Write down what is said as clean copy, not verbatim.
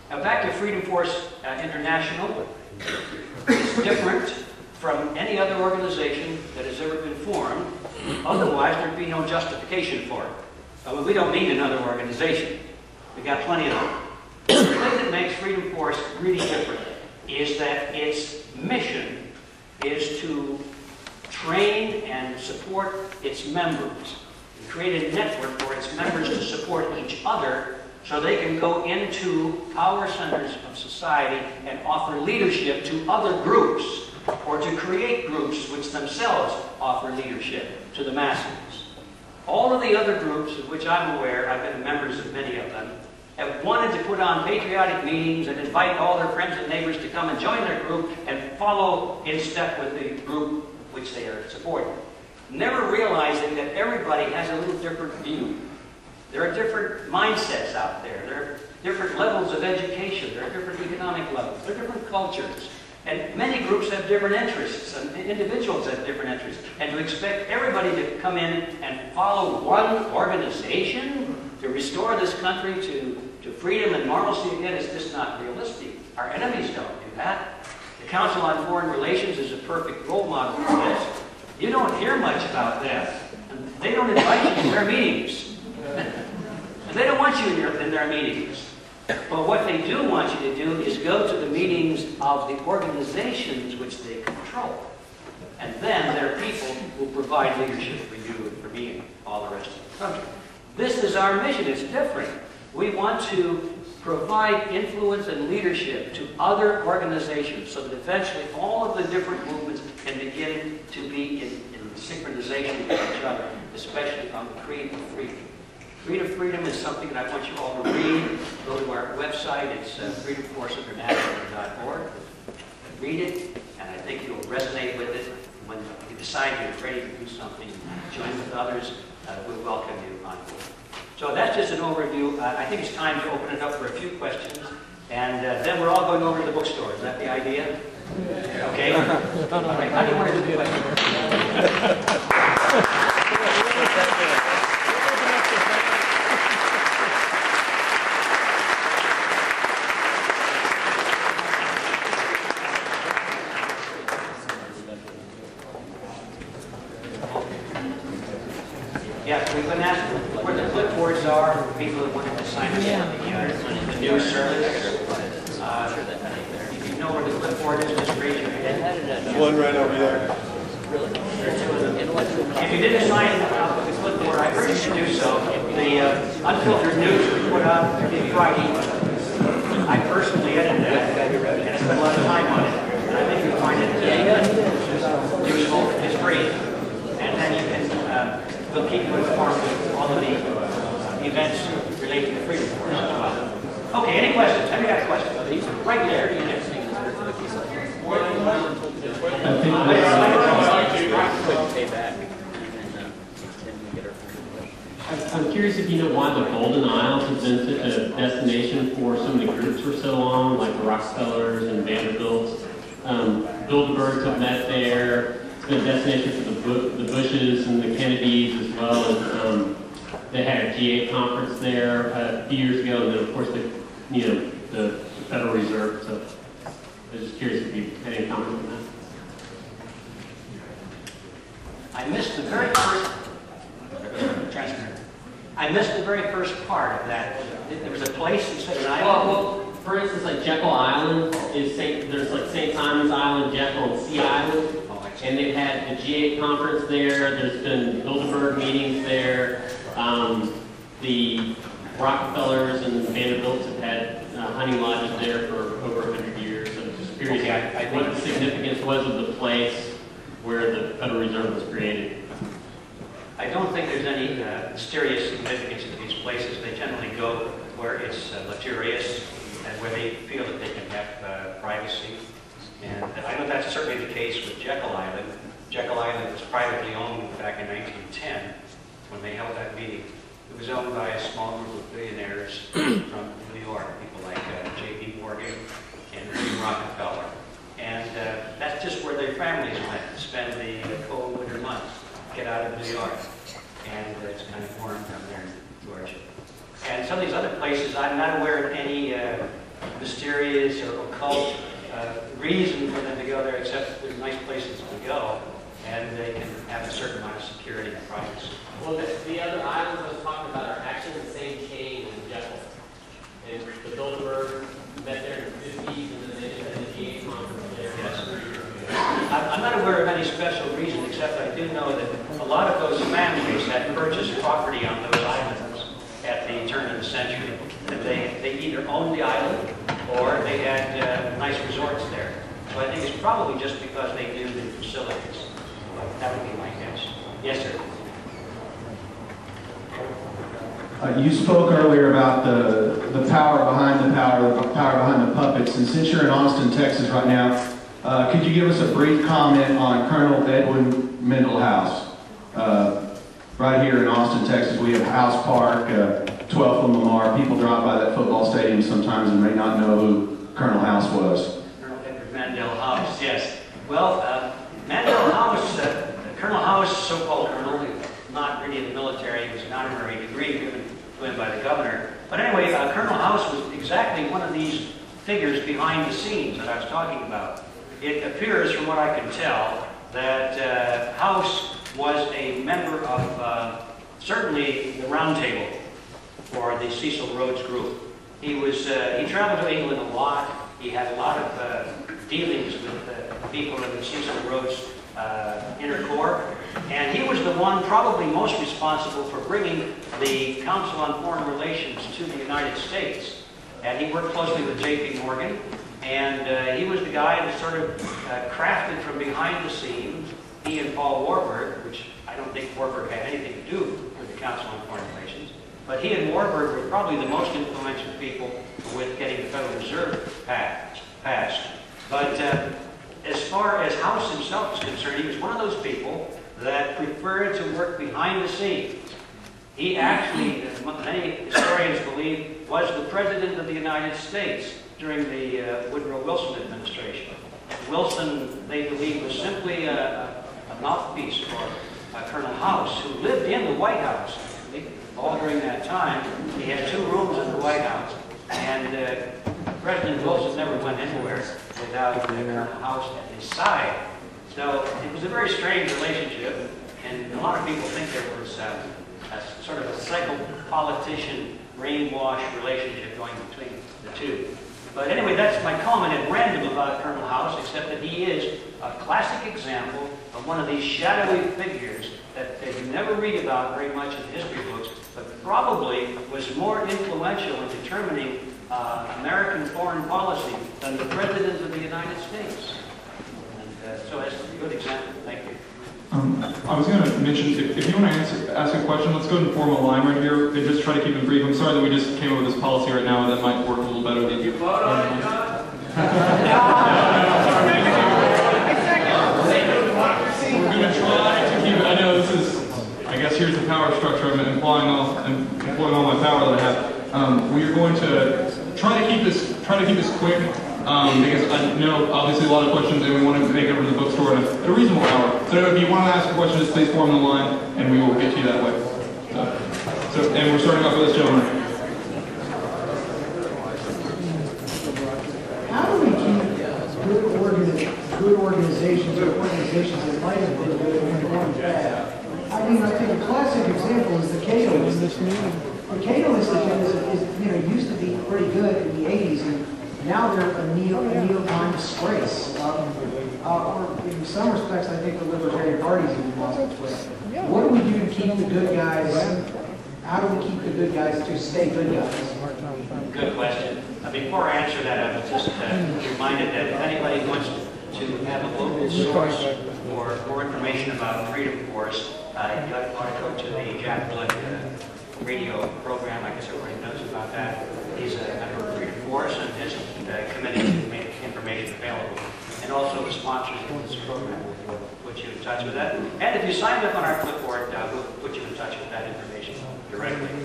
Now back to Freedom Force International. It's different from any other organization that has ever been formed. Otherwise, there'd be no justification for it. But we don't need another organization. We've got plenty of them. The thing that makes Freedom Force really different is that its mission is to train and support its members, and create a network for its members to support each other so they can go into power centers of society and offer leadership to other groups, or to create groups which themselves offer leadership to the masses. All of the other groups of which I'm aware, I've been members of many of them, have wanted to put on patriotic meetings and invite all their friends and neighbors to come and join their group and follow in step with the group which they are supporting, never realizing that everybody has a little different view. There are different mindsets out there. There are different levels of education. There are different economic levels. There are different cultures. And many groups have different interests, and individuals have different interests. And to expect everybody to come in and follow one organization to restore this country to freedom and normalcy again is just not realistic. Our enemies don't do that. The Council on Foreign Relations is a perfect role model for this. You don't hear much about them. And they don't invite you to their meetings. And they don't want you in their meetings. But what they do want you to do is go to the meetings of the organizations which they control. And then their people will provide leadership for you and for me and all the rest of the country. This is our mission. It's different. We want to provide influence and leadership to other organizations so that eventually all of the different movements can begin to be in synchronization with each other, especially on the creed of freedom. Creed of Freedom is something that I want you all to read. Go to our website. It's freedomforceinternational.org. Read it, and I think you'll resonate with it. When you decide you're ready to do something, join with others, we'll welcome you on board. So that's just an overview. I think it's time to open it up for a few questions, and then we're all going over to the bookstore. Is that the idea? Okay? All right. How do you want to do the questions? Yes, we've been asked where the clipboards are for people that wanted to sign up for the new service. If you know where the clipboard is, just raise your hand. There's one right over there. If you didn't sign up with the clipboard, I urge you to do so. The unfiltered news we put out every Friday, I personally edited that and I spent a lot of time on it. And I think you'll find it useful. It's free. And then you can we'll keep you informed with all of the events related to Freedom Force as well. Okay, any questions? Have you got a question? Right there. I'm curious if you know why the Golden Isles has been such a destination for so many groups for so long, like the Rockefellers and Vanderbilts. Bilderbergs have met there. It's been a destination for the Bushes and the Kennedys as well. As, they had a G8 conference there a few years ago, and then of course the Federal Reserve. So I was just curious if you had any comment on that. I missed the very first. I missed the very first part of that. There was a place you said an island. Well, for instance, like Jekyll Island is there's like St. Simon's Island, Jekyll, and Sea Island, and they've had the G8 conference there. There's been Bilderberg meetings there. The Rockefellers and Vanderbilts have had hunting lodges there for over 100 years. So I'm just curious what the significance was of the place where the Federal Reserve was created. I don't think there's any mysterious significance to these places. They generally go where it's luxurious and where they feel that they can have privacy. And I know that's certainly the case with Jekyll Island. Jekyll Island was privately owned back in 1910 when they held that meeting. It was owned by a small group of billionaires from New York, people like J.P. Morgan and William Rockefeller. And that's just where their families went to spend the cold winter months, get out of New York. And it's kind of warm down there in Georgia. And some of these other places, I'm not aware of any mysterious or occult reason for them to go there, except that they're nice places to go, and they can have a certain amount of security and privacy. Well, the other islands I was talking about are actually the same chain in Jekyll. And the Bilderberg met there in the 50s, and then they did the GA conference there. Yes. I'm not aware of any special reason, except I do know that a lot of those families had purchased property on those islands at the turn of the century. That they either owned the island or they had nice resorts there. So I think it's probably just because they knew the facilities. That would be my guess. Yes, sir. You spoke earlier about the power behind the power behind the puppets. And since you're in Austin, Texas right now, could you give us a brief comment on Colonel Edwin Mendel House? Right here in Austin, Texas, we have House Park, 12th and Lamar. People drive by that football stadium sometimes and may not know who Colonel House was. Colonel Edward Mandel House, yes. Well, Mandel House, Colonel House, so-called colonel, not really in the military, he was an honorary degree given to him by the governor. But anyway, Colonel House was exactly one of these figures behind the scenes that I was talking about. It appears, from what I can tell, that House was a member of certainly the Round Table for the Cecil Rhodes group. He traveled to England a lot. He had a lot of dealings with people in the Cecil Rhodes inner core, and he was the one probably most responsible for bringing the Council on Foreign Relations to the United States. And he worked closely with J.P. Morgan, and he was the guy that sort of crafted from behind the scenes. He and Paul Warburg, which I don't think Warburg had anything to do with the Council on Foreign Relations, but he and Warburg were probably the most influential people with getting the Federal Reserve passed. But as far as House himself is concerned, he was one of those people that preferred to work behind the scenes. He actually, as many historians believe, was the President of the United States during the Woodrow Wilson administration. Wilson, they believe, was simply a mouthpiece for Colonel House, who lived in the White House. All during that time, he had 2 rooms in the White House, and President Wilson never went anywhere without Colonel House at his side. So it was a very strange relationship, and a lot of people think there was a sort of a psycho-politician brainwash relationship going between the two. But anyway, that's my comment at random about Colonel House, except that he is a classic example of one of these shadowy figures that you never read about very much in history books, but probably was more influential in determining American foreign policy than the President of the United States. And so that's a good example. Thank you. I was going to mention, if you want to ask a question, let's go and form a line right here and just try to keep it brief. I'm sorry that we just came up with this policy right now, and that might work a little better than you vote on it, John? We're going to try to keep it. I know this is, I guess here's the power structure. I'm employing all my power that I have. We are going to try to keep this quick. Because I know obviously a lot of questions and we want to make it over to the bookstore in a reasonable hour. So if you want to ask a question, just please form the line and we will get to you that way. And we're starting off with this gentleman. How do we keep good organizations or organizations that might have been good and going bad? I mean, I think a classic example is the Cato Institute. The Cato Institute used to be pretty good in the 80s, and now they're a neo-con disgrace. Or in some respects, I think the Libertarian Party's even lost its way. What do we do to keep the good guys? How do we keep the good guys to stay good guys? Good question. Before I answer that, I was just reminded that if anybody wants to have a local source for more information about Freedom Force, you ought to go to the Jack Blood radio program. I guess everybody knows about that. He's a member of Freedom Force and his committee to make information available. And also the sponsors of this program will put you in touch with that. And if you sign up on our clipboard, we'll put you in touch with that information directly.